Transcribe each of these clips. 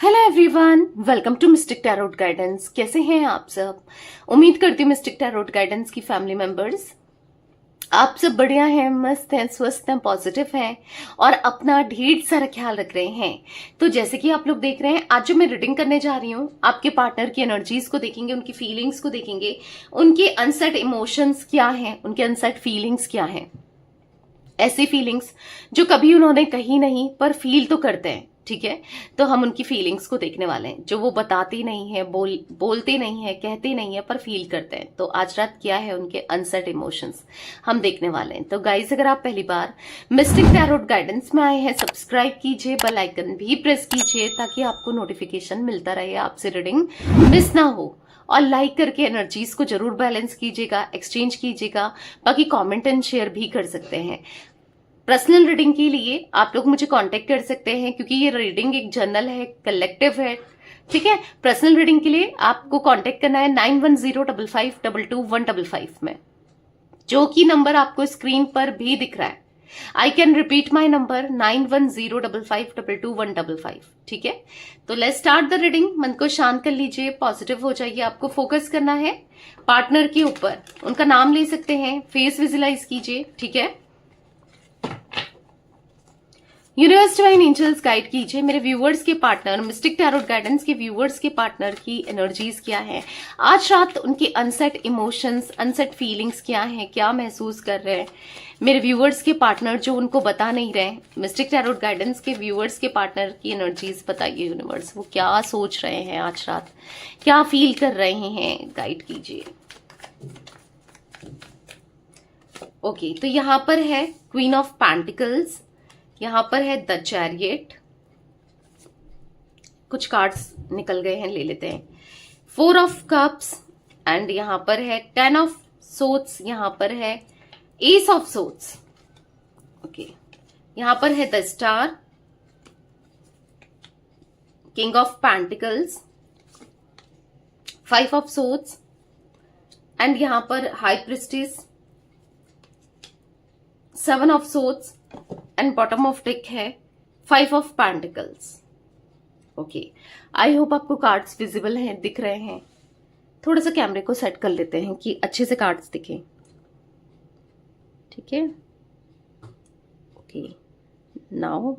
Hello everyone, welcome to mystic tarot guidance. कैसे हैं आप सब? उम्मीद करती हूँ मिस्टिक टैरोट गाइडेंस की फैमिली मेंबर्स आप सब बढ़िया हैं, मस्त हैं, स्वस्थ हैं, पॉजिटिव हैं और अपना ढेर सारा ख्याल रख रहे हैं। तो जैसे कि आप लोग देख रहे हैं, आज जो मैं रीडिंग करने जा रही हूँ, आपके पार्टनर की एनर्जीज को देखेंगे, उनकी फीलिंग्स को देखेंगे, उनके अनसेट इमोशंस क्या हैं, उनके अनसेट फीलिंग्स क्या हैं। ऐसी फीलिंग्स जो कभी उन्होंने कही नहीं पर फील तो करते हैं, ठीक है। तो हम उनकी फीलिंग्स को देखने वाले हैं, जो वो बताती नहीं है, बोलते नहीं है, कहते नहीं है, पर फील करते हैं। तो आज रात क्या है उनके अनसेट इमोशंस हम देखने वाले हैं। तो गाइस, अगर आप पहली बार मिस्टिक टैरोट गाइडेंस में आए हैं, सब्सक्राइब कीजिए, बेल आइकन भी प्रेस कीजिए ताकि आपको नोटिफिकेशन मिलता रहे, आपसे रीडिंग मिस ना हो। और लाइक करके एनर्जीज को जरूर बैलेंस कीजिएगा, एक्सचेंज कीजिएगा। बाकी कमेंट एंड शेयर भी कर सकते हैं। पर्सनल रीडिंग के लिए आप लोग मुझे कांटेक्ट कर सकते हैं, क्योंकि ये रीडिंग एक जर्नल है, कलेक्टिव है, ठीक है। पर्सनल रीडिंग के लिए आपको कांटेक्ट करना है 9105522155 में, जो कि नंबर आपको स्क्रीन पर भी दिख रहा है। I can repeat my number 9105522155, ठीक है। तो लेट्स स्टार्ट द रीडिंग। मन को शांत कर लीजिए, पॉजिटिव हो जाइए। आपको फोकस करना है पार्टनर के ऊपर। उनका नाम ले सकते हैं, फेस विजुलाइज कीजिए, ठीक है। यूनिवर्स डिवाइन एंजल्स गाइड कीजिए मेरे व्यूवर्स के पार्टनर, मिस्टिक टैरोट गाइडेंस के व्यूवर्स के पार्टनर की एनर्जीज क्या है आज रात, उनके अनसेट इमोशंस, अनसेट फीलिंग्स क्या हैं, क्या महसूस कर रहे हैं मेरे व्यूवर्स के पार्टनर जो उनको बता नहीं रहे। मिस्टिक टैरोट गाइडेंस के व्यूवर्स के पार्टनर की एनर्जीज बताइए यूनिवर्स, वो क्या सोच रहे हैं आज रात, क्या फील कर रहे हैं, गाइड कीजिए। ओके, तो यहां पर है क्वीन ऑफ पेंटिकल्स, यहां पर है द चैरियट, कुछ कार्ड्स निकल गए हैं, ले लेते हैं। 4 ऑफ कप्स एंड यहां पर है 10 ऑफ सोट्स, यहां पर है एस ऑफ सोट्स। ओके, यहां पर है the star, king of pentacles, 5 of shots and यहां पर high priestess, 7 of shots and bottom of deck है 5 of pentacles. Okay, I hope आपको कार्ड्स विजिबल हैं, दिख रहे हैं। थोड़ा सा कैमरे को सेट कर लेते हैं कि अच्छे से कार्ड्स दिखें, ठीक है। ओके, नाउ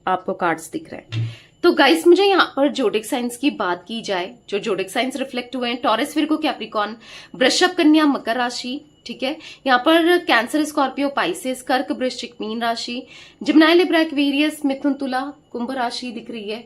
आपको कार्ड्स दिख रहे हैं। तो गाइस, मुझे यहाँ पर जोडिक साइंस की बात की जाए, जो जोडिक साइंस रिफ्लेक्ट हुए हैं, टॉरस, विर्गो, कैप्रिकॉर्न, वृषभ, कन्या, मकर राशि, ठीक है। यहाँ पर कैंसर, स्कॉर्पियो, पाइसेस, कर्क, वृश्चिक, मीन राशि, जिम्नाई, लिब्रा, एक्वेरियस, मिथुन, तुला, कुंभ राशि दिख रही है,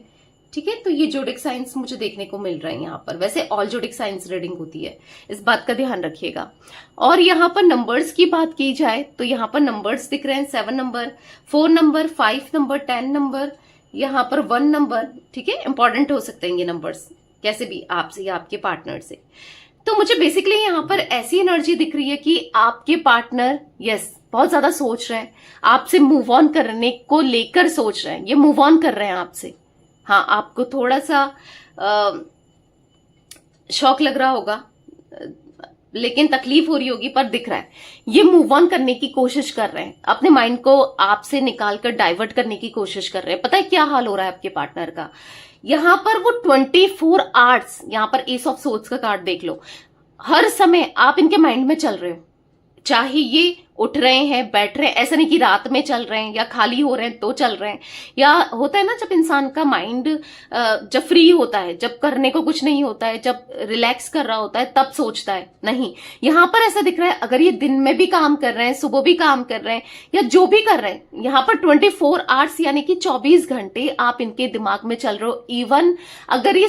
ठीक है। तो ये जोडिक साइंस मुझे देखने को मिल रहा है यहाँ पर। वैसे ऑल जोडिक साइंस रीडिंग होती है, इस बात का ध्यान रखिएगा। और यहाँ पर नंबर्स की बात की जाए तो यहाँ पर नंबर्स दिख रहे हैं, 7 नंबर, 4 नंबर, 5 नंबर, 10 नंबर, यहाँ पर 1 नंबर, ठीक है। इंपॉर्टेंट हो सकते हैं ये नंबर्स कैसे भी आपसे या आपके पार्टनर से। तो मुझे बेसिकली यहाँ पर ऐसी एनर्जी दिख रही है कि आपके पार्टनर बहुत ज्यादा सोच रहे हैं, आपसे मूव ऑन करने को लेकर सोच रहे हैं, ये मूव ऑन कर रहे हैं आपसे। हाँ, आपको थोड़ा सा शॉक लग रहा होगा, लेकिन तकलीफ हो रही होगी, पर दिख रहा है ये मूव ऑन करने की कोशिश कर रहे हैं, अपने माइंड को आपसे निकालकर डाइवर्ट करने की कोशिश कर रहे हैं। पता है क्या हाल हो रहा है आपके पार्टनर का? यहां पर वो 24 आवर्स, यहां पर एस ऑफ सोर्ड्स का कार्ड देख लो, हर समय आप इनके माइंड में चल रहे हो। चाहे ये उठ रहे हैं, बैठ रहे हैं, ऐसा नहीं कि रात में चल रहे हैं या खाली हो रहे हैं तो चल रहे हैं, या होता है ना जब इंसान का माइंड जब फ्री होता है, जब करने को कुछ नहीं होता है, जब रिलैक्स कर रहा होता है, तब सोचता है। नहीं, यहां पर ऐसा दिख रहा है, अगर ये दिन में भी काम कर रहे हैं, सुबह भी काम कर रहे हैं, या जो भी कर रहे हैं, यहां पर 24 आवर्स यानी कि 24 घंटे आप इनके दिमाग में चल रहे हो। इवन अगर ये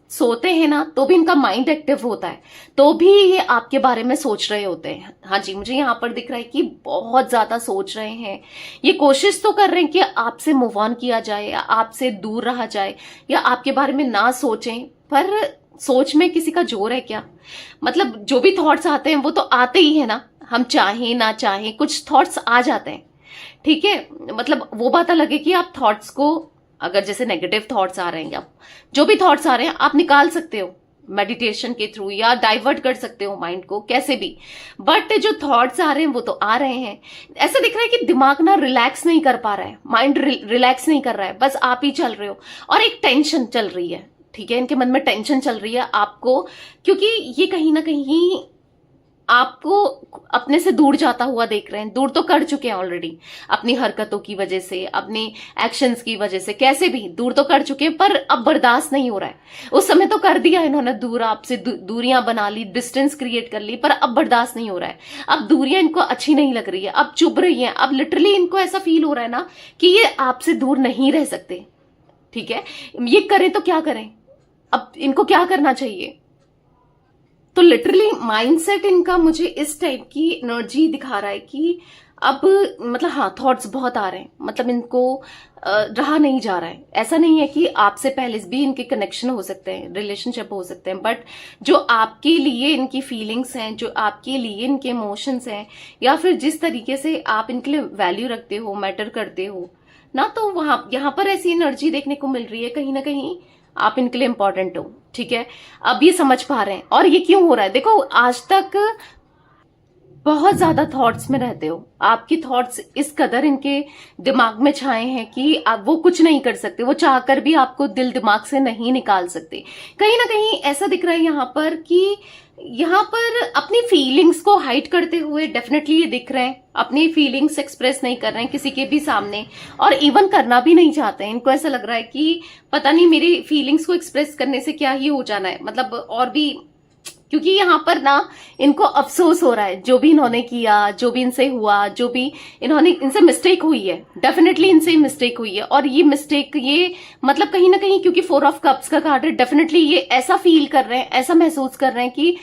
सोते हैं ना, तो भी इनका माइंड एक्टिव होता है, तो भी ये आपके बारे में सोच रहे होते हैं। हाँ जी, मुझे यहाँ पर दिख रहा है कि बहुत ज्यादा सोच रहे हैं। ये कोशिश तो कर रहे हैं कि आपसे मूव ऑन किया जाए, या आपसे दूर रहा जाए, या आपके बारे में ना सोचें, पर सोच में किसी का जोर है क्या? मतलब जो भी थॉट्स आते हैं वो तो आते ही है ना, हम चाहें ना चाहें कुछ थॉट्स आ जाते हैं, ठीक है। मतलब वो बात अलग है कि आप थॉट्स को, अगर जैसे नेगेटिव थॉट्स आ रहे हैं या जो भी थॉट्स आ रहे हैं, आप निकाल सकते हो, मेडिटेशन के थ्रू, या डाइवर्ट कर सकते हो माइंड को कैसे भी। बट जो थॉट्स आ रहे हैं वो तो आ रहे हैं। ऐसा दिख रहा है कि दिमाग ना रिलैक्स नहीं कर पा रहा है, माइंड रिलैक्स नहीं कर रहा है, बस आप ही चल रहे हो और एक टेंशन चल रही है। ठीक है, इनके मन में टेंशन चल रही है आपको, क्योंकि ये कहीं ना कहीं आपको अपने से दूर जाता हुआ देख रहे हैं। दूर तो कर चुके हैं ऑलरेडी, अपनी हरकतों की वजह से, अपने एक्शंस की वजह से, कैसे भी दूर तो कर चुके हैं, पर अब बर्दाश्त नहीं हो रहा है। उस समय तो कर दिया इन्होंने दूर, आपसे दूरियां बना ली, डिस्टेंस क्रिएट कर ली, पर अब बर्दाश्त नहीं हो रहा है। अब दूरियां इनको अच्छी नहीं लग रही है, अब चुभ रही है। अब लिटरली इनको ऐसा फील हो रहा है ना कि ये आपसे दूर नहीं रह सकते। ठीक है, ये करें तो क्या करें, अब इनको क्या करना चाहिए। तो लिटरली माइंडसेट इनका मुझे इस टाइप की एनर्जी दिखा रहा है कि अब मतलब हाँ, थॉट्स बहुत आ रहे हैं, मतलब इनको रहा नहीं जा रहा है। ऐसा नहीं है कि आपसे पहले भी इनके कनेक्शन हो सकते हैं, रिलेशनशिप हो सकते हैं, बट जो आपके लिए इनकी फीलिंग्स हैं, जो आपके लिए इनके इमोशंस हैं, या फिर जिस तरीके से आप इनके लिए वैल्यू रखते हो, मैटर करते हो ना, तो वहां यहाँ पर ऐसी एनर्जी देखने को मिल रही है कहीं ना कहीं आप इनके लिए इंपॉर्टेंट हो। ठीक है, अब ये समझ पा रहे हैं। और ये क्यों हो रहा है, देखो आज तक बहुत ज्यादा थॉट्स में रहते हो, आपकी थॉट्स इस कदर इनके दिमाग में छाए हैं कि आप वो कुछ नहीं कर सकते, वो चाहकर भी आपको दिल दिमाग से नहीं निकाल सकते। कहीं ना कहीं ऐसा दिख रहा है यहाँ पर कि यहाँ पर अपनी फीलिंग्स को हाइड करते हुए डेफिनेटली ये दिख रहे हैं, अपनी फीलिंग्स एक्सप्रेस नहीं कर रहे हैं किसी के भी सामने, और इवन करना भी नहीं चाहते हैं। इनको ऐसा लग रहा है कि पता नहीं मेरी फीलिंग्स को एक्सप्रेस करने से क्या ही हो जाना है, मतलब और भी, क्योंकि यहाँ पर ना इनको अफसोस हो रहा है जो भी इन्होंने किया, जो भी इनसे हुआ, जो भी इनसे मिस्टेक हुई है, डेफिनेटली इनसे मिस्टेक हुई है। और ये मिस्टेक, ये मतलब कहीं ना कहीं, क्योंकि 4 ऑफ कप्स का कार्ड है, डेफिनेटली ये ऐसा फील कर रहे हैं, ऐसा महसूस कर रहे हैं कि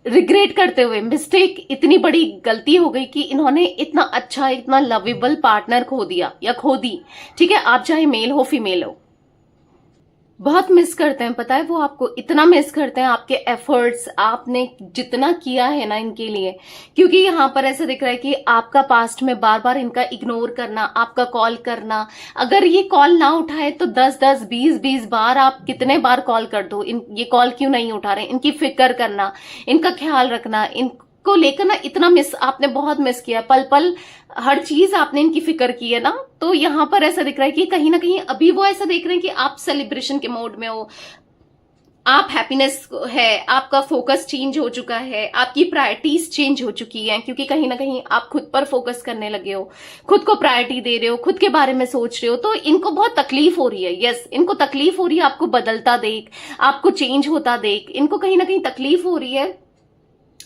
रिग्रेट करते हुए, मिस्टेक, इतनी बड़ी गलती हो गई कि इन्होंने इतना अच्छा, इतना लवेबल पार्टनर खो दिया या खो दी। ठीक है, आप चाहे मेल हो फीमेल हो, बहुत मिस करते हैं, पता है वो आपको इतना मिस करते हैं, आपके एफर्ट्स, आपने जितना किया है ना इनके लिए। क्योंकि यहाँ पर ऐसा दिख रहा है कि आपका पास्ट में बार बार इनका इग्नोर करना, आपका कॉल करना, अगर ये कॉल ना उठाए तो 10-10, 20-20 बार आप कितने बार कॉल कर दो, ये कॉल क्यों नहीं उठा रहे, इनकी फिक्र करना, इनका ख्याल रखना, इनको लेकर ना इतना मिस, आपने बहुत मिस किया, पल पल हर चीज आपने इनकी फिक्र की है ना। तो यहाँ पर ऐसा दिख रहा है कि कहीं ना कहीं अभी वो ऐसा देख रहे हैं कि आप सेलिब्रेशन के मोड में हो, आप हैप्पीनेस है, आपका फोकस चेंज हो चुका है, आपकी प्रायोरिटीज चेंज हो चुकी हैं, क्योंकि कहीं ना कहीं आप खुद पर फोकस करने लगे हो, खुद को प्रायोरिटी दे रहे हो, खुद के बारे में सोच रहे हो। तो इनको बहुत तकलीफ हो रही है, यस, इनको तकलीफ हो रही है आपको बदलता देख, आपको चेंज होता देख, इनको कहीं ना कहीं तकलीफ हो रही है,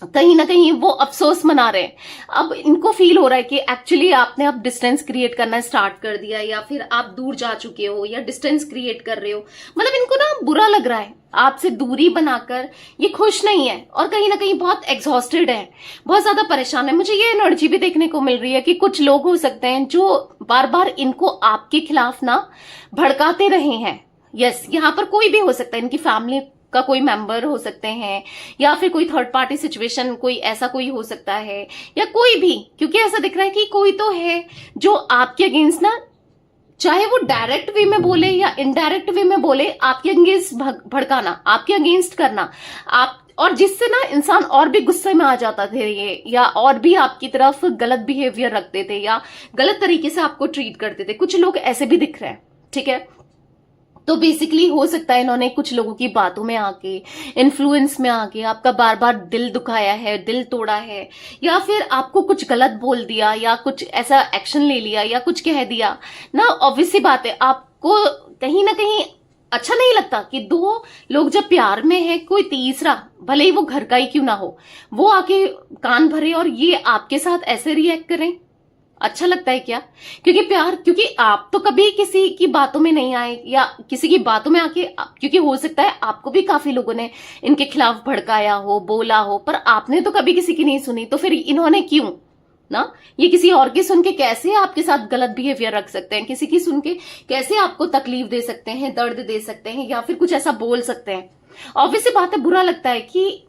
कहीं ना कहीं वो अफसोस मना रहे हैं। अब इनको फील हो रहा है कि एक्चुअली आपने अब डिस्टेंस क्रिएट करना स्टार्ट कर दिया, या फिर आप दूर जा चुके हो, या डिस्टेंस क्रिएट कर रहे हो, मतलब इनको ना बुरा लग रहा है आपसे दूरी बनाकर, ये खुश नहीं है, और कहीं ना कहीं बहुत एग्जॉस्टेड है, बहुत ज्यादा परेशान है। मुझे ये एनर्जी भी देखने को मिल रही है कि कुछ लोग हो सकते हैं जो बार बार इनको आपके खिलाफ ना भड़काते रहे हैं। यस, यहाँ पर कोई भी हो सकता है, इनकी फैमिली का कोई मेंबर हो सकते हैं, या फिर कोई थर्ड पार्टी सिचुएशन, कोई ऐसा कोई हो सकता है, या कोई भी, क्योंकि ऐसा दिख रहा है कि कोई तो है जो आपके अगेंस्ट ना, चाहे वो डायरेक्ट वे में बोले या इनडायरेक्ट वे में बोले, आपके अगेंस्ट भड़काना, आपके अगेंस्ट करना, आप, और जिससे ना इंसान और भी गुस्से में आ जाता थे ये, या और भी आपकी तरफ गलत बिहेवियर रखते थे, या गलत तरीके से आपको ट्रीट करते थे। कुछ लोग ऐसे भी दिख रहे हैं। ठीक है, तो बेसिकली हो सकता है इन्होंने कुछ लोगों की बातों में आके, इन्फ्लुएंस में आके आपका बार बार दिल दुखाया है, दिल तोड़ा है, या फिर आपको कुछ गलत बोल दिया, या कुछ ऐसा एक्शन ले लिया, या कुछ कह दिया ना। ऑब्वियस सी बात है, आपको कहीं ना कहीं अच्छा नहीं लगता कि 2 लोग जब प्यार में है, कोई तीसरा, भले ही वो घर का ही क्यों ना हो, वो आके कान भरे और ये आपके साथ ऐसे रिएक्ट करें। अच्छा लगता है क्या? क्योंकि प्यार, क्योंकि आप तो कभी किसी की बातों में नहीं आए, या किसी की बातों में आके, क्योंकि हो सकता है आपको भी काफी लोगों ने इनके खिलाफ भड़काया हो, बोला हो, पर आपने तो कभी किसी की नहीं सुनी, तो फिर इन्होंने क्यों ना, ये किसी और की सुन के कैसे आपके साथ गलत बिहेवियर रख सकते हैं, किसी की सुन के कैसे आपको तकलीफ दे सकते हैं, दर्द दे सकते हैं, या फिर कुछ ऐसा बोल सकते हैं। ऑब्वियस बात है, बुरा लगता है कि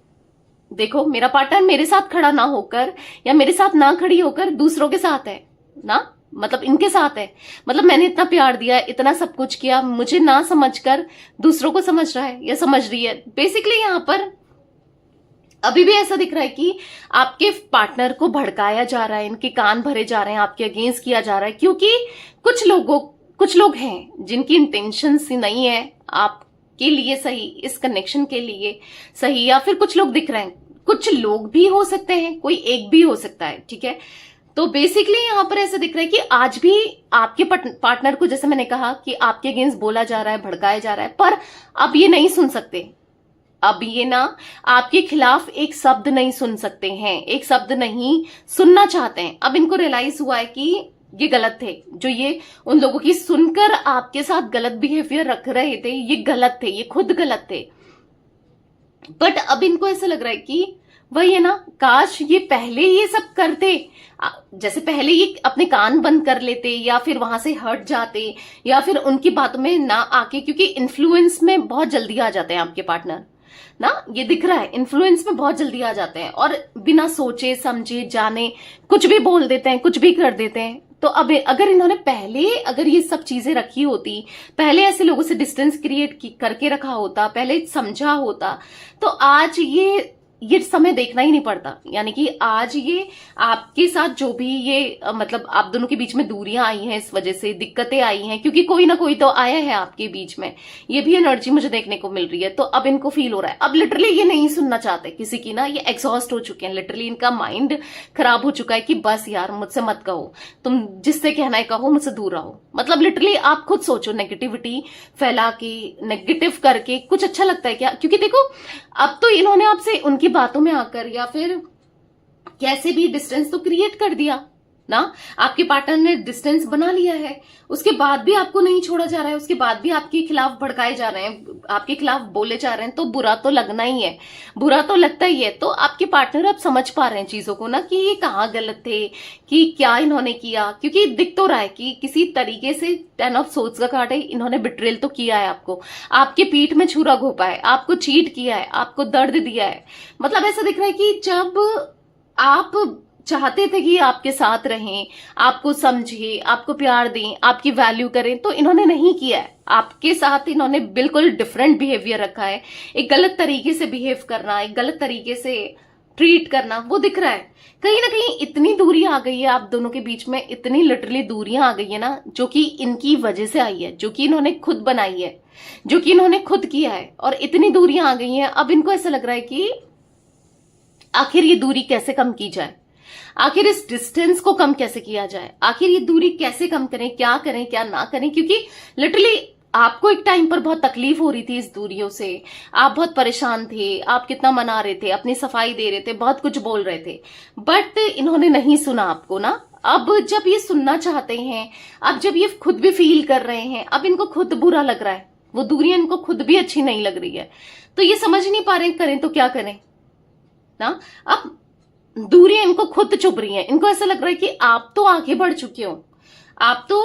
देखो मेरा पार्टनर मेरे साथ खड़ा ना होकर, या मेरे साथ ना खड़ी होकर दूसरों के साथ है ना, मतलब इनके साथ है। मतलब मैंने इतना प्यार दिया, इतना सब कुछ किया, मुझे ना समझकर दूसरों को समझ रहा है या समझ रही है। बेसिकली यहाँ पर अभी भी ऐसा दिख रहा है कि आपके पार्टनर को भड़काया जा रहा है, इनके कान भरे जा रहे हैं, आपके अगेंस्ट किया जा रहा है, क्योंकि कुछ लोग हैं जिनकी इंटेंशन नहीं है आपके लिए सही, इस कनेक्शन के लिए सही, या फिर कुछ लोग दिख रहे हैं, कुछ लोग भी हो सकते हैं, कोई एक भी हो सकता है, ठीक है। तो बेसिकली यहां पर ऐसा दिख रहा है कि आज भी आपके पार्टनर को, जैसे मैंने कहा कि आपके अगेंस्ट बोला जा रहा है, भड़काया जा रहा है, पर अब ये नहीं सुन सकते। अब ये ना आपके खिलाफ एक शब्द नहीं सुन सकते हैं, एक शब्द नहीं सुनना चाहते हैं। अब इनको रियलाइज हुआ है कि ये गलत थे, जो ये उन लोगों की सुनकर आपके साथ गलत बिहेवियर रख रहे थे, ये गलत थे, ये खुद गलत थे। बट अब इनको ऐसा लग रहा है कि वही है ना, काश ये पहले ये सब करते, जैसे पहले ये अपने कान बंद कर लेते, या फिर वहां से हट जाते, या फिर उनकी बातों में ना आके, क्योंकि इन्फ्लुएंस में बहुत जल्दी आ जाते हैं आपके पार्टनर ना, ये दिख रहा है, इन्फ्लुएंस में बहुत जल्दी आ जाते हैं और बिना सोचे समझे जाने कुछ भी बोल देते हैं, कुछ भी कर देते हैं। तो अब अगर इन्होंने पहले अगर ये सब चीजें रखी होती, पहले ऐसे लोगों से डिस्टेंस क्रिएट करके रखा होता, पहले समझा होता, तो आज ये समय देखना ही नहीं पड़ता। यानी कि आज ये आपके साथ जो भी ये मतलब आप दोनों के बीच में दूरियां आई हैं, इस वजह से दिक्कतें आई हैं, क्योंकि कोई ना कोई तो आया है आपके बीच में, ये भी एनर्जी मुझे देखने को मिल रही है। तो अब इनको फील हो रहा है, अब लिटरली ये नहीं सुनना चाहते किसी की ना, ये एग्जॉस्ट हो चुके हैं, लिटरली इनका माइंड खराब हो चुका है कि बस यार मुझसे मत कहो, तुम जिससे कहना है कहो, मुझसे दूर रहो। मतलब लिटरली आप खुद सोचो, नेगेटिविटी फैला के, नेगेटिव करके कुछ अच्छा लगता है क्या? क्योंकि देखो अब तो इन्होंने आपसे उनकी बातों में आकर या फिर कैसे भी डिस्टेंस तो क्रिएट कर दिया ना, आपके पार्टनर ने डिस्टेंस बना लिया है, उसके बाद भी आपको नहीं छोड़ा जा रहा है, उसके बाद भी आपके खिलाफ भड़काए जा रहे हैं, आपके खिलाफ बोले जा रहे हैं, तो बुरा तो लगना ही है, बुरा तो लगता ही है। तो आपके पार्टनर अब समझ पा रहे हैं चीजों को ना, कि ये कहाँ गलत थे, कि क्या इन्होंने किया, क्योंकि दिख तो रहा है कि किसी तरीके से 10 ऑफ सोर्ड्स का कार्ड है, इन्होंने बिट्रेल तो किया है आपको, आपके पीठ में छुरा घोंपा है, आपको चीट किया है, आपको दर्द दिया है। मतलब ऐसा दिख रहा है कि जब आप चाहते थे कि आपके साथ रहें, आपको समझे, आपको प्यार दें, आपकी वैल्यू करें, तो इन्होंने नहीं किया है। आपके साथ इन्होंने बिल्कुल डिफरेंट बिहेवियर रखा है, एक गलत तरीके से बिहेव करना, एक गलत तरीके से ट्रीट करना, वो दिख रहा है। कहीं ना कहीं इतनी दूरी आ गई है आप दोनों के बीच में, इतनी लिटरली दूरियां आ गई है ना, जो कि इनकी वजह से आई है, जो कि इन्होंने खुद बनाई है, जो कि इन्होंने खुद किया है, और इतनी दूरियां आ गई हैं। अब इनको ऐसा लग रहा है कि आखिर ये दूरी कैसे कम की जाए, आखिर इस डिस्टेंस को कम कैसे किया जाए, आखिर ये दूरी कैसे कम करें, क्या ना करें। क्योंकि लिटरली आपको एक टाइम पर बहुत तकलीफ हो रही थी इस दूरियों से, आप बहुत परेशान थे, आप कितना मना रहे थे, अपनी सफाई दे रहे थे, बहुत कुछ बोल रहे थे, बट इन्होंने नहीं सुना आपको ना। अब जब ये सुनना चाहते हैं, अब जब ये खुद भी फील कर रहे हैं, अब इनको खुद बुरा लग रहा है, वो दूरियां इनको खुद भी अच्छी नहीं लग रही है, तो ये समझ नहीं पा रहे करें तो क्या करें ना। अब दूरियां इनको खुद चुभ रही हैं, इनको ऐसा लग रहा है कि आप तो आगे बढ़ चुके हो, आप तो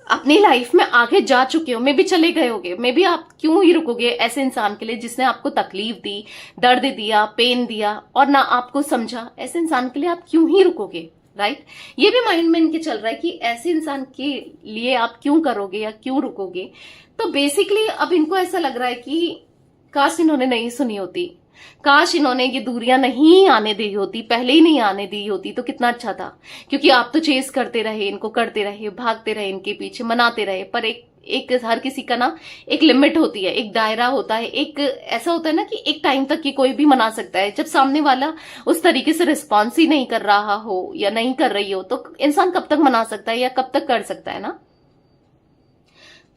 अपनी लाइफ में आगे जा चुके हो, मे भी चले गए होगे, मे भी आप क्यों ही रुकोगे ऐसे इंसान के लिए जिसने आपको तकलीफ दी, दर्द दिया, पेन दिया और ना आपको समझा। ऐसे इंसान के लिए आप क्यों ही रुकोगे, राइट? ये भी माइंड में इनके चल रहा है कि ऐसे इंसान के लिए आप क्यों करोगे या क्यों रुकोगे। तो बेसिकली अब इनको ऐसा लग रहा है कि काश इन्होंने नहीं सुनी होती, काश इन्होंने ये दूरियां नहीं आने दी होती, पहले ही नहीं आने दी होती तो कितना अच्छा था। क्योंकि आप तो चेस करते रहे, इनको करते रहे, भागते रहे, इनके पीछे मनाते रहे, पर एक हर किसी का ना एक लिमिट होती है, एक दायरा होता है, एक ऐसा होता है ना कि एक टाइम तक की कोई भी मना सकता है। जब सामने वाला उस तरीके से रिस्पॉन्स ही नहीं कर रहा हो या नहीं कर रही हो, तो इंसान कब तक मना सकता है या कब तक कर सकता है ना।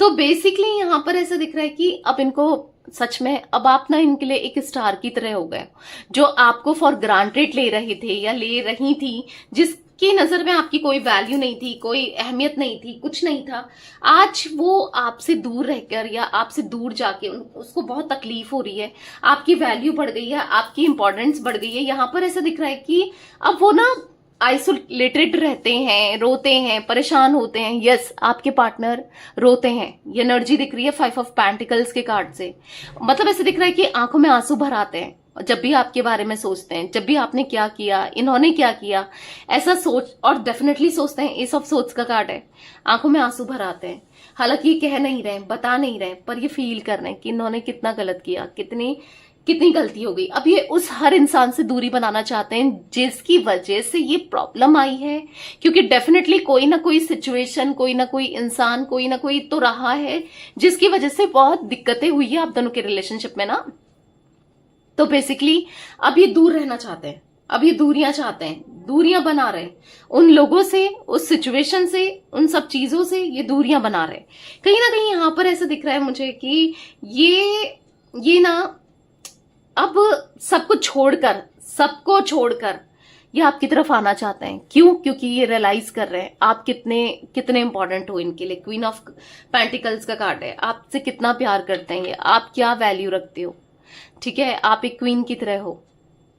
तो बेसिकली यहां पर ऐसा दिख रहा है कि अब इनको सच में, अब आप ना इनके लिए एक स्टार की तरह हो गए, जो आपको फॉर ग्रांटेड ले रहे थे या ले रही थी, जिसकी नजर में आपकी कोई वैल्यू नहीं थी, कोई अहमियत नहीं थी, कुछ नहीं था। आज वो आपसे दूर रहकर या आपसे दूर जाके उसको बहुत तकलीफ हो रही है, आपकी वैल्यू बढ़ गई है, आपकी इंपॉर्टेंस बढ़ गई है। यहां पर ऐसा दिख रहा है कि अब वो ना आइसोलेटेड रहते हैं, रोते हैं, परेशान होते हैं। यस, आपके पार्टनर रोते हैं, ये एनर्जी दिख रही है 5 ऑफ पेंटिकल्स के कार्ड से। मतलब ऐसे दिख रहा है कि आंखों में आंसू भर आते हैं, और जब भी आपके बारे में सोचते हैं, जब भी आपने क्या किया, इन्होंने क्या किया, ऐसा सोच और डेफिनेटली सोचते हैं। एस ऑफ सोच का कार्ड है, आंखों में आंसू भर आते हैं। हालांकि ये कह नहीं रहे, बता नहीं रहे, पर ये फील कर रहे हैं कि इन्होंने कितना गलत किया, कितनी कितनी गलती हो गई। अब ये उस हर इंसान से दूरी बनाना चाहते हैं जिसकी वजह से ये प्रॉब्लम आई है, क्योंकि डेफिनेटली कोई ना कोई सिचुएशन, कोई ना कोई इंसान, कोई ना कोई तो रहा है जिसकी वजह से बहुत दिक्कतें हुई है आप दोनों के रिलेशनशिप में ना। तो बेसिकली अब ये दूर रहना चाहते हैं, अब ये दूरियां चाहते हैं, दूरियां बना रहे हैं उन लोगों से, उस सिचुएशन से, उन सब चीजों से ये दूरियां बना रहे हैं। कहीं ना कहीं यहां पर ऐसा दिख रहा है मुझे कि ये ना अब सबको छोड़कर ये आपकी तरफ आना चाहते हैं। क्यों? क्योंकि ये रियलाइज कर रहे हैं आप कितने इंपॉर्टेंट हो इनके लिए। क्वीन ऑफ पेंटिकल्स का कार्ड है, आपसे कितना प्यार करते हैं ये, आप क्या वैल्यू रखते हो। ठीक है, आप एक क्वीन की तरह हो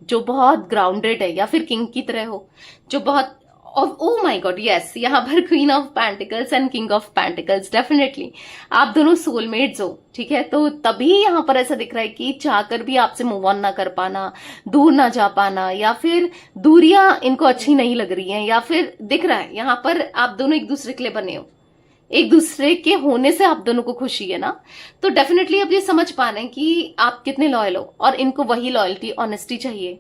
जो बहुत ग्राउंडेड है, या फिर किंग की तरह हो जो बहुत, ओ माय गॉड यस, यहाँ पर queen of pentacles and king of pentacles, definitely आप दोनों सोलमेट्स हो। ठीक है, तो तभी यहाँ पर ऐसा दिख रहा है कि चाहकर भी आपसे मूव ऑन ना कर पाना, दूर ना जा पाना, या फिर दूरियां इनको अच्छी नहीं लग रही हैं, या फिर दिख रहा है यहाँ पर आप दोनों एक दूसरे के लिए बने हो, एक दूसरे के होने से आप दोनों को खुशी है ना। तो डेफिनेटली अब ये समझ पा रहे हैं कि आप कितने लॉयल हो, और इनको वही लॉयल्टी, ऑनेस्टी चाहिए,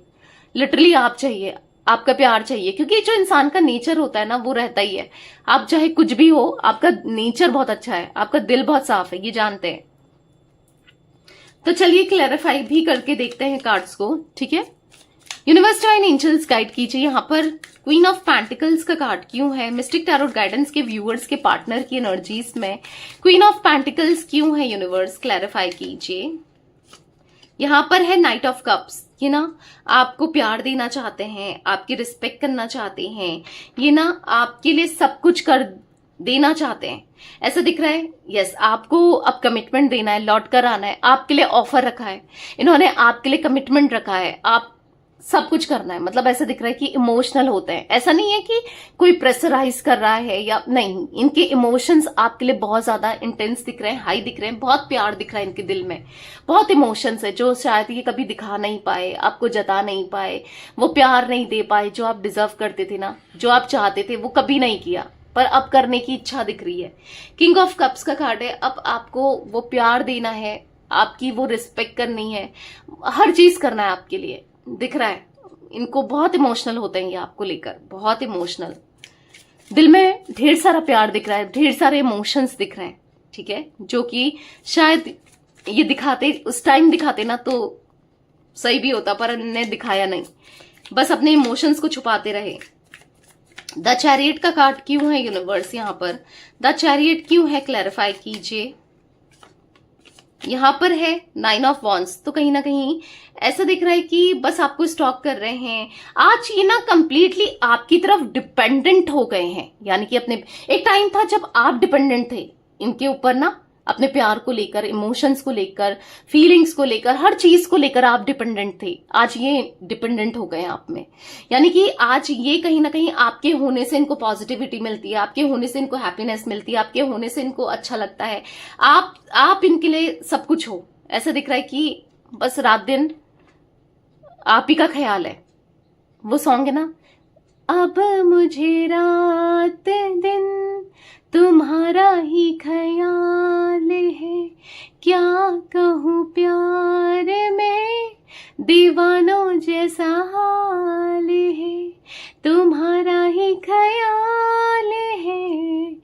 लिटरली आप चाहिए, आपका प्यार चाहिए। क्योंकि जो इंसान का नेचर होता है ना वो रहता ही है, आप चाहे कुछ भी हो, आपका नेचर बहुत अच्छा है, आपका दिल बहुत साफ है, ये जानते हैं। तो चलिए क्लैरिफाई भी करके देखते हैं कार्ड्स को। ठीक है, यूनिवर्स डिवाइन एंजल्स गाइड कीजिए यहाँ पर क्वीन ऑफ पेंटिकल्स का कार्ड क्यों है मिस्टिक टैरोट गाइडेंस के व्यूअर्स के पार्टनर की एनर्जीज में। क्वीन ऑफ पेंटिकल्स क्यों है, यूनिवर्स क्लैरिफाई कीजिए। यहाँ पर है नाइट ऑफ कप्स, ये ना आपको प्यार देना चाहते हैं, आपकी रिस्पेक्ट करना चाहते हैं, ये ना आपके लिए सब कुछ कर देना चाहते हैं, ऐसा दिख रहा है। यस, आपको अब कमिटमेंट देना है, लौट कर आना है, आपके लिए ऑफर रखा है इन्होंने, आपके लिए कमिटमेंट रखा है, आप सब कुछ करना है। मतलब ऐसा दिख रहा है कि इमोशनल होते हैं, ऐसा नहीं है कि कोई प्रेशराइज कर रहा है या नहीं, इनके इमोशंस आपके लिए बहुत ज्यादा इंटेंस दिख रहे हैं, हाई दिख रहे हैं, बहुत प्यार दिख रहा है इनके दिल में, बहुत इमोशंस है जो शायद ये कभी दिखा नहीं पाए, आपको जता नहीं पाए, वो प्यार नहीं दे पाए जो आप डिजर्व करते थे ना, जो आप चाहते थे वो कभी नहीं किया, पर अब करने की इच्छा दिख रही है। किंग ऑफ कप्स का कार्ड है, अब आपको वो प्यार देना है, आपकी वो रिस्पेक्ट करनी है, हर चीज करना है आपके लिए, दिख रहा है। इनको बहुत इमोशनल होते हैं ये आपको लेकर, बहुत इमोशनल, दिल में ढेर सारा प्यार दिख रहा है, ढेर सारे इमोशंस दिख रहे हैं। ठीक है, जो कि शायद ये दिखाते, उस टाइम दिखाते ना तो सही भी होता, पर इन्होंने दिखाया नहीं, बस अपने इमोशंस को छुपाते रहे। द चैरियट का कार्ड क्यों है यूनिवर्स, यहाँ पर द चैरियट क्यों है क्लैरिफाई कीजिए। यहाँ पर है नाइन ऑफ वॉन्ड्स, तो कहीं ना कहीं ऐसा दिख रहा है कि बस आपको स्टॉक कर रहे हैं आज, ये ना कंप्लीटली आपकी तरफ डिपेंडेंट हो गए हैं। यानी कि अपने, एक टाइम था जब आप डिपेंडेंट थे इनके ऊपर ना, अपने प्यार को लेकर, इमोशंस को लेकर, फीलिंग्स को लेकर, हर चीज को लेकर आप डिपेंडेंट थे, आज ये डिपेंडेंट हो गए आप में। यानी कि आज ये कहीं ना कहीं आपके होने से इनको पॉजिटिविटी मिलती है, आपके होने से इनको हैप्पीनेस मिलती है, आपके होने से इनको अच्छा लगता है, आप इनके लिए सब कुछ हो। ऐसा दिख रहा है कि बस रात दिन आप ही का ख्याल है। वो सॉन्ग है ना, अब मुझे रात दिन तुम्हारा ही ख्याल है, क्या कहूँ प्यार में दीवानों जैसा हाल है, तुम्हारा ही ख्याल है।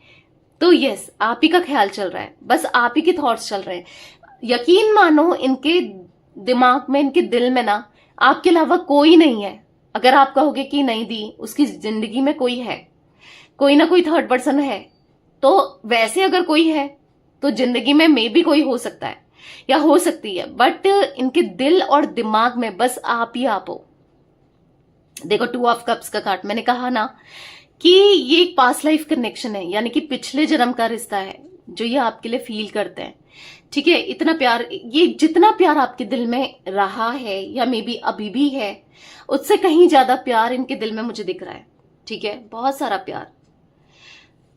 तो यस, आप ही का ख्याल चल रहा है, बस आप ही के थॉट्स चल रहे हैं। यकीन मानो इनके दिमाग में, इनके दिल में ना आपके अलावा कोई नहीं है। अगर आप कहोगे कि नहीं दी, उसकी जिंदगी में कोई है, कोई ना कोई थर्ड पर्सन है, तो वैसे अगर कोई है तो जिंदगी में मे भी कोई हो सकता है या हो सकती है, बट इनके दिल और दिमाग में बस आप ही आप हो। देखो, टू ऑफ कप्स का कार्ड, मैंने कहा ना कि ये एक पास्ट लाइफ कनेक्शन है, यानी कि पिछले जन्म का रिश्ता है जो ये आपके लिए फील करते हैं। ठीक है, इतना प्यार, ये जितना प्यार आपके दिल में रहा है या मे बी अभी भी है, उससे कहीं ज्यादा प्यार इनके दिल में मुझे दिख रहा है। ठीक है, बहुत सारा प्यार।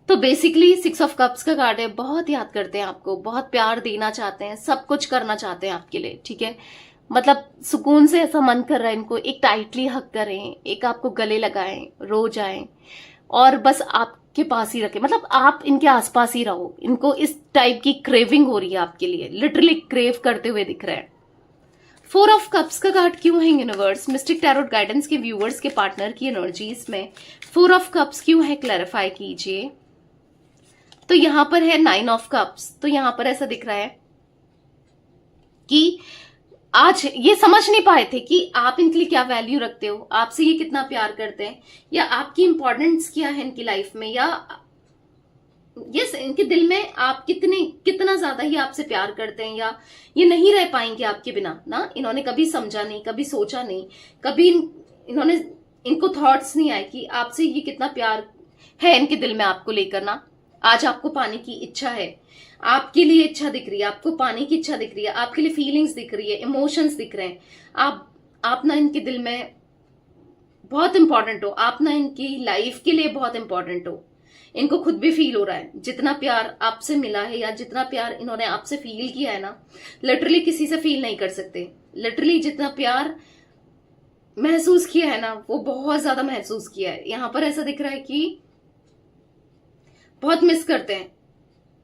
तो बेसिकली सिक्स ऑफ कप्स का कार्ड है, बहुत याद करते हैं आपको, बहुत प्यार देना चाहते हैं, सब कुछ करना चाहते हैं आपके लिए। ठीक है, मतलब सुकून से ऐसा मन कर रहा है इनको एक टाइटली हक करें, एक आपको गले लगाएं, रो जाएं और बस आपके पास ही रखें, मतलब आप इनके आसपास ही रहो। इनको इस टाइप की क्रेविंग हो रही है आपके लिए, लिटरली क्रेव करते हुए दिख रहे हैं। 4 ऑफ कप्स का कार्ड क्यों है यूनिवर्स मिस्टिक टैरोट गाइडेंस के व्यूअर्स के पार्टनर की एनर्जीज में 4 ऑफ कप्स क्यों है, क्लैरिफाई कीजिए। तो यहां पर है 9 ऑफ कप्स, तो यहां पर ऐसा दिख रहा है कि आज ये समझ नहीं पाए थे कि आप इनके लिए क्या वैल्यू रखते हो, आपसे ये कितना प्यार करते हैं, या आपकी इंपॉर्टेंस क्या है इनकी लाइफ में, या यस इनके दिल में आप कितना ज्यादा ही आपसे प्यार करते हैं, या ये नहीं रह पाएंगे आपके बिना ना। इन्होंने कभी समझा नहीं, कभी सोचा नहीं, कभी इनको थॉट्स नहीं आए कि आपसे ये कितना प्यार है इनके दिल में आपको लेकर ना। आज आपको पाने की इच्छा है, आपके लिए इच्छा दिख रही है, आपको पाने की इच्छा दिख रही है, आपके लिए फीलिंग्स दिख रही है, इमोशंस दिख रहे हैं। आप ना इनके दिल में बहुत इंपॉर्टेंट हो, आप ना इनकी लाइफ के लिए बहुत इंपॉर्टेंट हो। इनको खुद भी फील हो रहा है जितना प्यार आपसे मिला है या जितना प्यार इन्होंने आपसे फील किया है ना, लिटरली किसी से फील नहीं कर सकते। लिटरली जितना प्यार महसूस किया है ना वो बहुत ज्यादा महसूस किया है। यहां पर ऐसा दिख रहा है कि बहुत मिस करते हैं।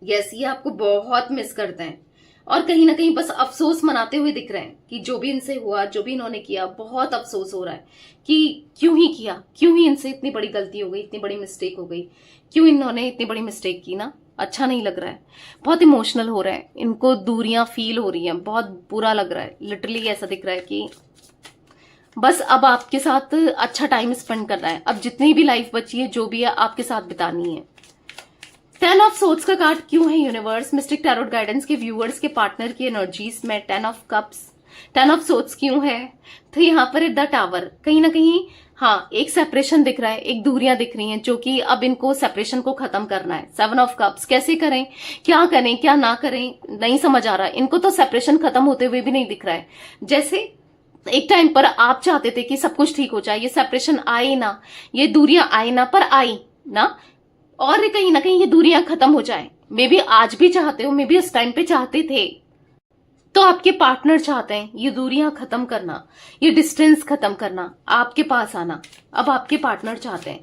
यस ये आपको बहुत मिस करते हैं और कहीं ना कहीं बस अफसोस मनाते हुए दिख रहे हैं कि जो भी इनसे हुआ, जो भी इन्होंने किया, बहुत अफसोस हो रहा है कि क्यों ही किया, क्यों ही इनसे इतनी बड़ी गलती हो गई, इतनी बड़ी मिस्टेक हो गई, क्यों इन्होंने इतनी बड़ी मिस्टेक की ना। अच्छा नहीं लग रहा है, बहुत इमोशनल हो रहा है, इनको दूरियां फील हो रही हैं, बहुत बुरा लग रहा है। लिटरली ऐसा दिख रहा है कि बस अब आपके साथ अच्छा टाइम स्पेंड करना है, अब जितनी भी लाइफ बची है जो भी है आपके साथ बितानी है। 10 ऑफ सोर्ड्स का कार्ड क्यों है यूनिवर्स मिस्टिक टैरोट गाइडेंस के व्यूअर्स के पार्टनर की एनर्जीज में 10 ऑफ कप्स 10 ऑफ सोर्ड्स क्यों है। तो यहाँ पर है द टावर, कहीं ना कहीं हाँ एक सेपरेशन दिख रहा है, एक दूरियां दिख रही हैं जो कि अब इनको सेपरेशन को खत्म करना है। 7 ऑफ कप्स कैसे करें, क्या ना करें नहीं समझ आ रहा है इनको। तो सेपरेशन खत्म होते हुए भी नहीं दिख रहा है। जैसे एक टाइम पर आप चाहते थे कि सब कुछ ठीक हो जाए, ये सेपरेशन आए ना, ये दूरियां आए ना, पर आई ना, और कहीं ना कहीं ये दूरियां खत्म हो जाए। मे बी आज भी चाहते हो, मे बी उस टाइम पे चाहते थे, तो आपके पार्टनर चाहते हैं ये दूरियां खत्म करना, ये डिस्टेंस खत्म करना, आपके पास आना। अब आपके पार्टनर चाहते हैं,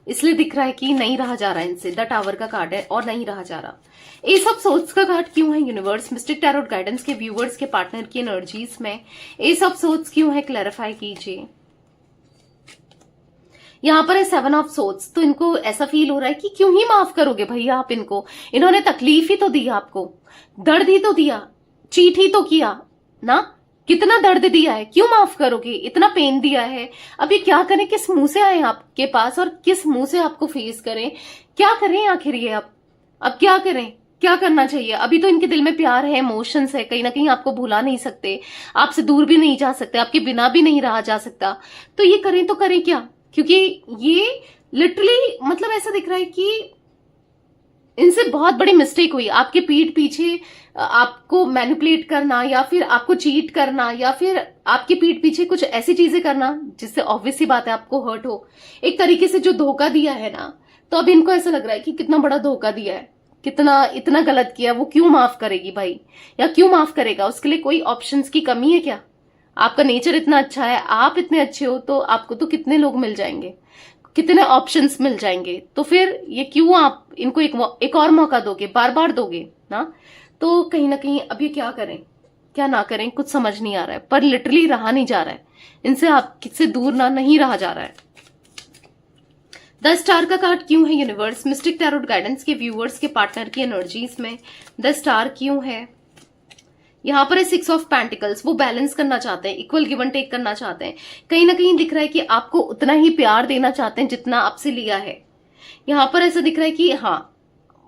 इसलिए दिख रहा है कि नहीं रहा जा रहा है इनसे। द टावर का कार्ड है और नहीं रहा जा रहा। एस ऑफ सोर्ड्स का कार्ड क्यों है यूनिवर्स मिस्टिक टैरोट गाइडेंस के व्यूअर्स के पार्टनर की एनर्जीज में एस ऑफ सोर्ड्स क्यों है, क्लैरिफाई कीजिए। यहां पर है 7 ऑफ सोर्ड्स, तो इनको ऐसा फील हो रहा है कि क्यों ही माफ करोगे भैया आप इनको, इन्होंने तकलीफ ही तो दी आपको, दर्द ही तो दिया, चीट ही तो किया ना, कितना दर्द दिया है, क्यों माफ करोगे, इतना पेन दिया है। अब ये क्या करें, किस मुंह से आए आपके पास और किस मुंह से आपको फेस करें, क्या करें आखिर ये अब क्या करें, क्या करना चाहिए। अभी तो इनके दिल में प्यार है, इमोशंस है, कहीं ना कहीं आपको भुला नहीं सकते, आपसे दूर भी नहीं जा सकते, आपके बिना भी नहीं रहा जा सकता। तो ये करें तो करें क्या, क्योंकि ये लिटरली मतलब ऐसा दिख रहा है कि इनसे बहुत बड़ी मिस्टेक हुई। आपके पीठ पीछे आपको मैनिपुलेट करना, या फिर आपको चीट करना, या फिर आपके पीठ पीछे कुछ ऐसी चीजें करना जिससे ऑब्वियस सी बात है आपको हर्ट हो। एक तरीके से जो धोखा दिया है ना, तो अब इनको ऐसा लग रहा है कि कितना बड़ा धोखा दिया है, कितना इतना गलत किया, वो क्यों माफ करेगी भाई, या क्यों माफ करेगा। उसके लिए कोई ऑप्शंस की कमी है क्या। आपका नेचर इतना अच्छा है, आप इतने अच्छे हो, तो आपको तो कितने लोग मिल जाएंगे, कितने ऑप्शंस मिल जाएंगे। तो फिर ये क्यों आप इनको एक और मौका दोगे, बार बार दोगे ना। तो कहीं ना कहीं अब ये क्या करें क्या ना करें कुछ समझ नहीं आ रहा है, पर लिटरली रहा नहीं जा रहा है इनसे, आप किससे दूर ना नहीं रहा जा रहा है। द स्टार का कार्ड क्यों है यूनिवर्स मिस्टिक टैरोट गाइडेंस के व्यूअर्स के पार्टनर की एनर्जीज में द स्टार क्यों है। यहां पर है 6 ऑफ पेंटिकल्स, वो बैलेंस करना चाहते हैं, इक्वल गिव एंड टेक करना चाहते हैं। कहीं ना कहीं दिख रहा है कि आपको उतना ही प्यार देना चाहते हैं जितना आपसे लिया है। यहां पर ऐसा दिख रहा है कि हाँ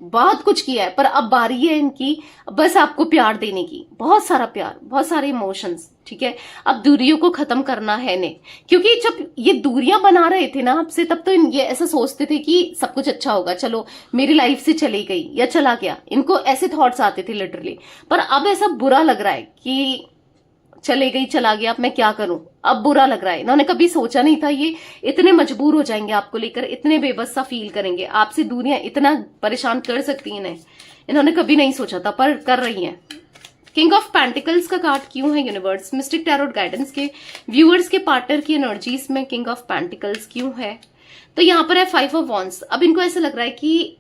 बहुत कुछ किया है, पर अब बारी है इनकी बस आपको प्यार देने की, बहुत सारा प्यार, बहुत सारे इमोशंस। ठीक है, अब दूरियों को खत्म करना है ने, क्योंकि जब ये दूरियां बना रहे थे ना आपसे, तब तो ये ऐसा सोचते थे कि सब कुछ अच्छा होगा, चलो मेरी लाइफ से चली गई या चला गया, इनको ऐसे थॉट्स आते थे लिटरली। पर अब ऐसा बुरा लग रहा है कि चले गई, चला गया, अब मैं क्या करूं, अब बुरा लग रहा है। इन्होंने कभी सोचा नहीं था ये इतने मजबूर हो जाएंगे आपको लेकर, इतने बेबस सा फील करेंगे, आपसे दूरियां इतना परेशान कर सकती हैं इन्हें, इन्होंने कभी नहीं सोचा था, पर कर रही हैं। किंग ऑफ पेंटिकल्स का कार्ड क्यों है यूनिवर्स मिस्टिक टैरोट गाइडेंस के व्यूअर्स के पार्टनर की एनर्जीज में किंग ऑफ पेंटिकल्स क्यों है? तो यहाँ पर है 5 ऑफ वॉन्ड्स। अब इनको ऐसा लग रहा है कि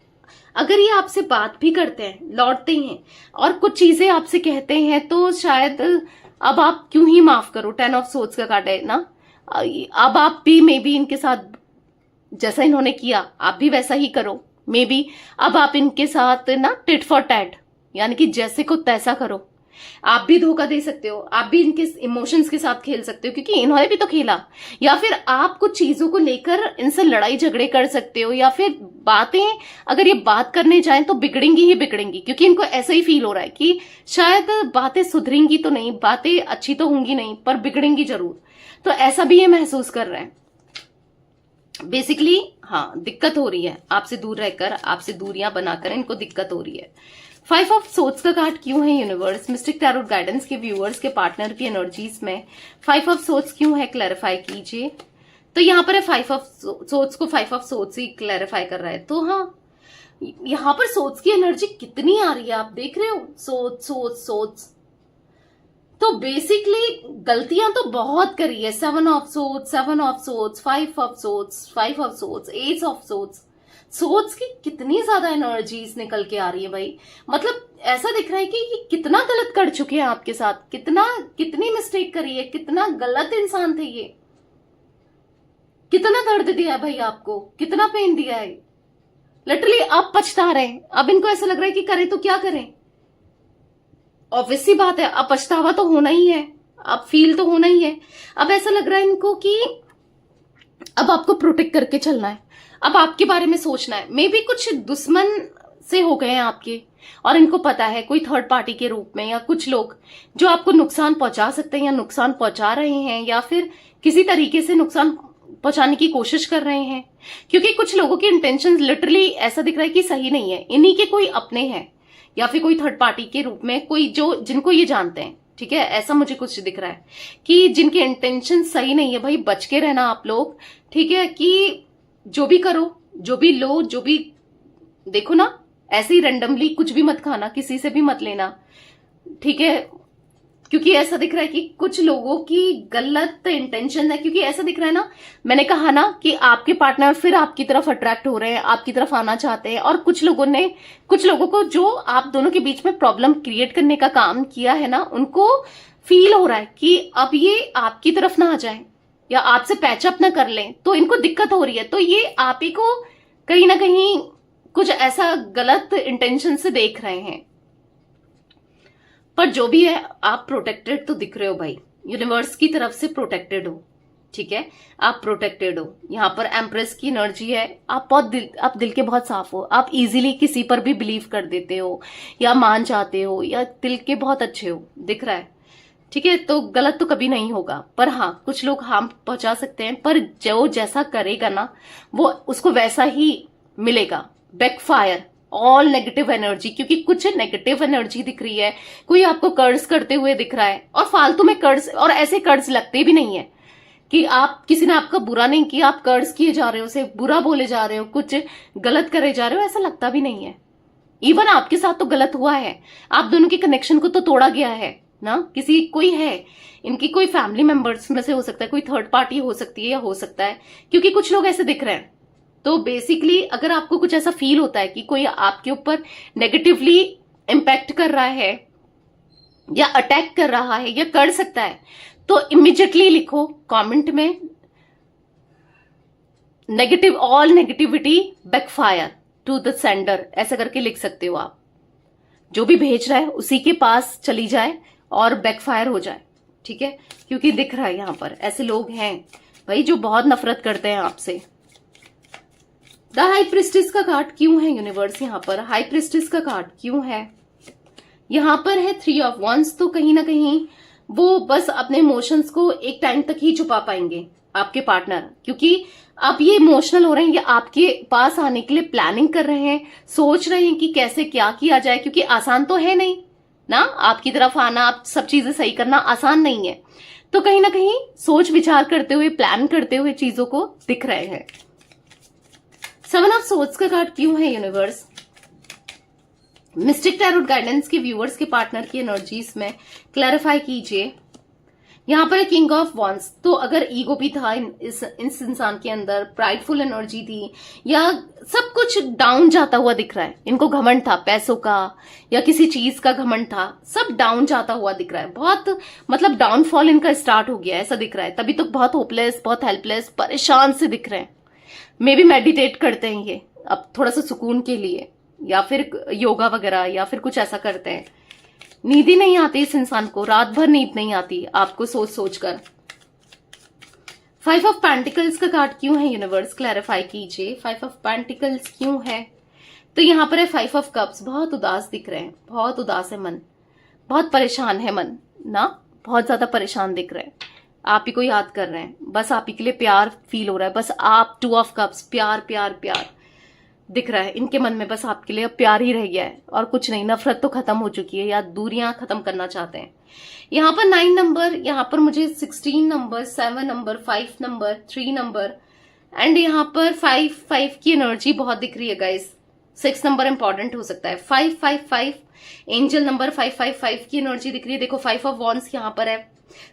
अगर ये आपसे बात भी करते हैं, लौटते हैं और कुछ चीजें आपसे कहते हैं तो शायद अब आप क्यों ही माफ करो। 10 ऑफ सोर्ड्स का कार्ड है ना। अब आप भी मे बी इनके साथ जैसा इन्होंने किया आप भी वैसा ही करो। मे बी अब आप इनके साथ ना टिट फॉर टैट, यानी कि जैसे को तैसा करो। आप भी धोखा दे सकते हो, आप भी इनके इमोशंस के साथ खेल सकते हो क्योंकि इन्होंने भी तो खेला। या फिर आप कुछ चीजों को लेकर इनसे लड़ाई झगड़े कर सकते हो, या फिर बातें अगर ये बात करने जाएं तो बिगड़ेंगी ही बिगड़ेंगी, क्योंकि इनको ऐसा ही फील हो रहा है कि शायद बातें सुधरेंगी तो नहीं, बातें अच्छी तो होंगी नहीं, पर बिगड़ेंगी जरूर। तो ऐसा भी ये महसूस कर रहे हैं बेसिकली। हाँ, दिक्कत हो रही है आपसे दूर रहकर, आपसे दूरियां बनाकर इनको दिक्कत हो रही है। 5 ऑफ सोर्ड्स का कार्ड क्यों है यूनिवर्स मिस्टिक टैरोट गाइडेंस के व्यूअर्स के पार्टनर की एनर्जीज में 5 ऑफ सोर्ड्स क्यों है, क्लैरिफाई कीजिए। तो यहाँ पर है 5 ऑफ सोर्ड्स को 5 ऑफ सोर्ड्स ही क्लैरिफाई कर रहा है। तो हाँ, यहाँ पर सोर्ड्स की एनर्जी कितनी आ रही है आप देख रहे हो। सोर्ड्स तो बेसिकली गलतियां तो बहुत करी है। 7 of swords, 7 of swords, 5 of swords, 5 of swords, 8 of swords. Swords की कितनी ज्यादा एनर्जीज निकल के आ रही है भाई। मतलब ऐसा दिख रहा है कि ये कितना गलत कर चुके हैं आपके साथ, कितनी मिस्टेक करी है, कितना गलत इंसान थे ये, कितना दर्द दिया है भाई आपको, कितना पेन दिया है। लिटरली आप पछता रहे हैं। अब इनको ऐसा लग रहा है कि करें तो क्या करें। ऑब्वियस सी बात है, अब पछतावा तो होना ही है, अब फील तो होना ही है। अब ऐसा लग रहा है इनको कि अब आपको प्रोटेक्ट करके चलना है, अब आपके बारे में सोचना है। मे बी कुछ दुश्मन से हो गए हैं आपके और इनको पता है कोई थर्ड पार्टी के रूप में, या कुछ लोग जो आपको नुकसान पहुंचा सकते हैं या नुकसान पहुंचा रहे हैं, या फिर किसी तरीके से नुकसान पहुंचाने की कोशिश कर रहे हैं। क्योंकि कुछ लोगों की इंटेंशन लिटरली ऐसा दिख रहा है कि सही नहीं है। इन्हीं के कोई अपने हैं या फिर कोई थर्ड पार्टी के रूप में कोई जो जिनको ये जानते हैं, ठीक है। ऐसा मुझे कुछ दिख रहा है कि जिनके इंटेंशन सही नहीं है। भाई बच के रहना आप लोग, ठीक है। कि जो भी करो, जो भी लो, जो भी देखो ना, ऐसे ही रैंडमली कुछ भी मत खाना, किसी से भी मत लेना, ठीक है। क्योंकि ऐसा दिख रहा है कि कुछ लोगों की गलत इंटेंशन है। क्योंकि ऐसा दिख रहा है ना, मैंने कहा ना कि आपके पार्टनर फिर आपकी तरफ अट्रैक्ट हो रहे हैं, आपकी तरफ आना चाहते हैं। और कुछ लोगों को जो आप दोनों के बीच में प्रॉब्लम क्रिएट करने का काम किया है ना, उनको फील हो रहा है कि अब ये आपकी तरफ ना आ जाए या आपसे पैचअप ना कर लें, तो इनको दिक्कत हो रही है। तो ये आप ही को कहीं ना कहीं कुछ ऐसा गलत इंटेंशन से देख रहे हैं। पर जो भी है, आप प्रोटेक्टेड तो दिख रहे हो भाई, यूनिवर्स की तरफ से प्रोटेक्टेड हो, ठीक है। आप प्रोटेक्टेड हो। यहाँ पर एम्प्रेस की एनर्जी है। आप दिल के बहुत साफ हो। आप इजीली किसी पर भी बिलीव कर देते हो या मान जाते हो, या दिल के बहुत अच्छे हो, दिख रहा है, ठीक है। तो गलत तो कभी नहीं होगा। पर हाँ, कुछ लोग हार्म पहुंचा सकते हैं, पर जो जैसा करेगा ना वो उसको वैसा ही मिलेगा। बैकफायर ऑल नेगेटिव एनर्जी, क्योंकि कुछ नेगेटिव एनर्जी दिख रही है। कोई आपको कर्ज करते हुए दिख रहा है, और फालतू में कर्ज, और ऐसे कर्ज लगते भी नहीं है कि आप किसी ने आपका बुरा नहीं किया, आप कर्ज किए जा रहे हो, उसे बुरा बोले जा रहे हो, कुछ गलत करे जा रहे हो, ऐसा लगता भी नहीं है। इवन आपके साथ तो गलत हुआ है, आप दोनों के कनेक्शन को तो तोड़ा गया है ना। कोई है, इनकी कोई फैमिली मेंबर्स में से हो सकता है, कोई थर्ड पार्टी हो सकती है, या हो सकता है क्योंकि कुछ लोग ऐसे दिख रहे हैं। तो बेसिकली अगर आपको कुछ ऐसा फील होता है कि कोई आपके ऊपर नेगेटिवली इम्पैक्ट कर रहा है या अटैक कर रहा है या कर सकता है, तो इमीडिएटली लिखो कमेंट में all negativity backfire to the sender, ऐसा करके लिख सकते हो आप। जो भी भेज रहा है उसी के पास चली जाए और बैकफायर हो जाए, ठीक है। क्योंकि दिख रहा है यहां पर ऐसे लोग हैं भाई जो बहुत नफरत करते हैं आपसे। द हाई प्रिस्टेस का कार्ड क्यों है यूनिवर्स? यहाँ पर हाई प्रिस्टेस का कार्ड क्यों है? यहाँ पर है 3 ऑफ वंस। तो कहीं ना कहीं वो बस अपने इमोशंस को एक टाइम तक ही छुपा पाएंगे आपके पार्टनर, क्योंकि आप ये इमोशनल हो रहे हैं, ये आपके पास आने के लिए प्लानिंग कर रहे हैं, सोच रहे हैं कि कैसे क्या किया जाए, क्योंकि आसान तो है नहीं ना आपकी तरफ आना, आप सब चीजें सही करना आसान नहीं है। तो कहीं ना कहीं सोच विचार करते हुए, प्लान करते हुए चीजों को दिख रहे हैं। 7 ऑफ सोर्ड्स का कार्ड क्यों है यूनिवर्स? मिस्टिक टैरोट गाइडेंस के व्यूअर्स के पार्टनर की एनर्जीज में क्लैरिफाई कीजिए। यहाँ पर किंग ऑफ वॉन्ड्स, तो अगर ईगो भी था इस इंसान के अंदर, प्राइडफुल एनर्जी थी, या सब कुछ डाउन जाता हुआ दिख रहा है। इनको घमंड था पैसों का या किसी चीज का घमंड था, सब डाउन जाता हुआ दिख रहा है। बहुत मतलब डाउनफॉल इनका स्टार्ट हो गया है ऐसा दिख रहा है। तभी तो बहुत होपलेस, बहुत हेल्पलेस, परेशान से दिख रहे हैं। मे बी मेडिटेट करते हैं ये अब थोड़ा सा सुकून के लिए, या फिर योगा वगैरह, या फिर कुछ ऐसा करते हैं। नींद ही नहीं आती इस इंसान को, रात भर नींद नहीं आती आपको सोच सोच कर। 5 ऑफ पेंटिकल्स का कार्ड क्यों है यूनिवर्स, क्लैरिफाई कीजिए। 5 ऑफ पेंटिकल्स क्यों है? तो यहाँ पर है 5 ऑफ कप्स। बहुत उदास दिख रहे हैं, बहुत उदास है मन, बहुत परेशान है मन ना, बहुत ज्यादा परेशान दिख रहे हैं। आप ही को याद कर रहे हैं, बस आप ही के लिए प्यार फील हो रहा है, बस आप। 2 ऑफ कप्स, प्यार प्यार प्यार दिख रहा है इनके मन में, बस आपके लिए प्यार ही रह गया है और कुछ नहीं। नफरत तो खत्म हो चुकी है, या दूरियां खत्म करना चाहते हैं। यहाँ पर 9 नंबर, यहाँ पर मुझे 16 number, 7 number, 5 number, 3 number, and यहाँ पर 5 की एनर्जी बहुत दिख रही है गाइस। 6 नंबर इंपॉर्टेंट हो सकता है। 5 एंजल नंबर 5 की एनर्जी दिख रही है। देखो 5 ऑफ वॉन्ड्स यहाँ पर है,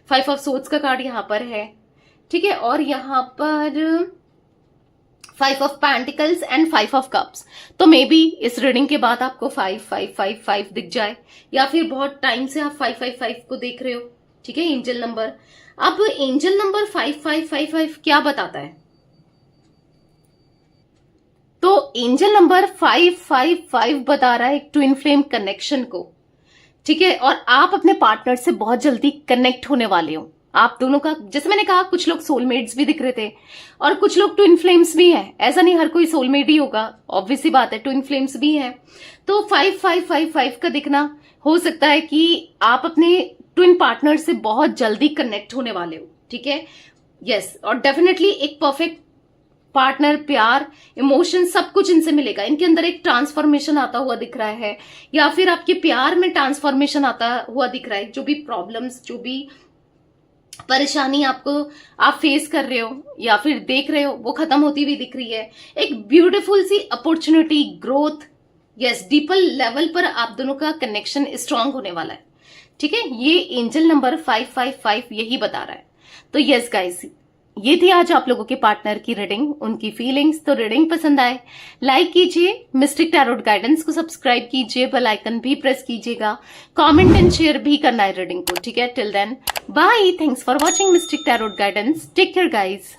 5 ऑफ सोर्ड्स का कार्ड यहाँ पर है, ठीक है। और यहाँ पर 5 of pentacles and 5 of cups. तो मे बी इस रीडिंग के बाद आपको 5 दिख जाए, या फिर बहुत टाइम से आप 5 को देख रहे हो, ठीक है। एंजल नंबर, अब एंजल नंबर 5 क्या बताता है? तो एंजल नंबर 5 बता रहा है एक ट्विन फ्लेम कनेक्शन को, ठीक है। और आप अपने पार्टनर से बहुत जल्दी कनेक्ट होने वाले हो। आप दोनों का, जैसे मैंने कहा, कुछ लोग सोलमेट्स भी दिख रहे थे और कुछ लोग ट्विन फ्लेम्स भी हैं। ऐसा नहीं हर कोई सोलमेट ही होगा, ऑब्वियस सी बात है, ट्विन फ्लेम्स भी हैं। तो 5 का दिखना हो सकता है कि आप अपने ट्विन पार्टनर से बहुत जल्दी कनेक्ट होने वाले हो, ठीक है। यस, और डेफिनेटली एक परफेक्ट पार्टनर, प्यार, इमोशन, सब कुछ इनसे मिलेगा। इनके अंदर एक ट्रांसफॉर्मेशन आता हुआ दिख रहा है, या फिर आपके प्यार में ट्रांसफॉर्मेशन आता हुआ दिख रहा है। जो भी प्रॉब्लम्स, जो भी परेशानी आप फेस कर रहे हो या फिर देख रहे हो, वो खत्म होती हुई दिख रही है। एक ब्यूटीफुल सी opportunity, growth, yes, deeper level पर आप दोनों का कनेक्शन स्ट्रांग होने वाला है, ठीक है। ये एंजल नंबर 5 यही बता रहा है। तो यस गाइस, ये थी आज आप लोगों के पार्टनर की रीडिंग, उनकी फीलिंग्स। तो रीडिंग पसंद आए लाइक कीजिए, मिस्टिक टैरोट गाइडेंस को सब्सक्राइब कीजिए, बेल आइकन भी प्रेस कीजिएगा, कमेंट एंड शेयर भी करना है रीडिंग को, ठीक है। Till then bye, thanks for watching mystic tarot guidance, take care guys.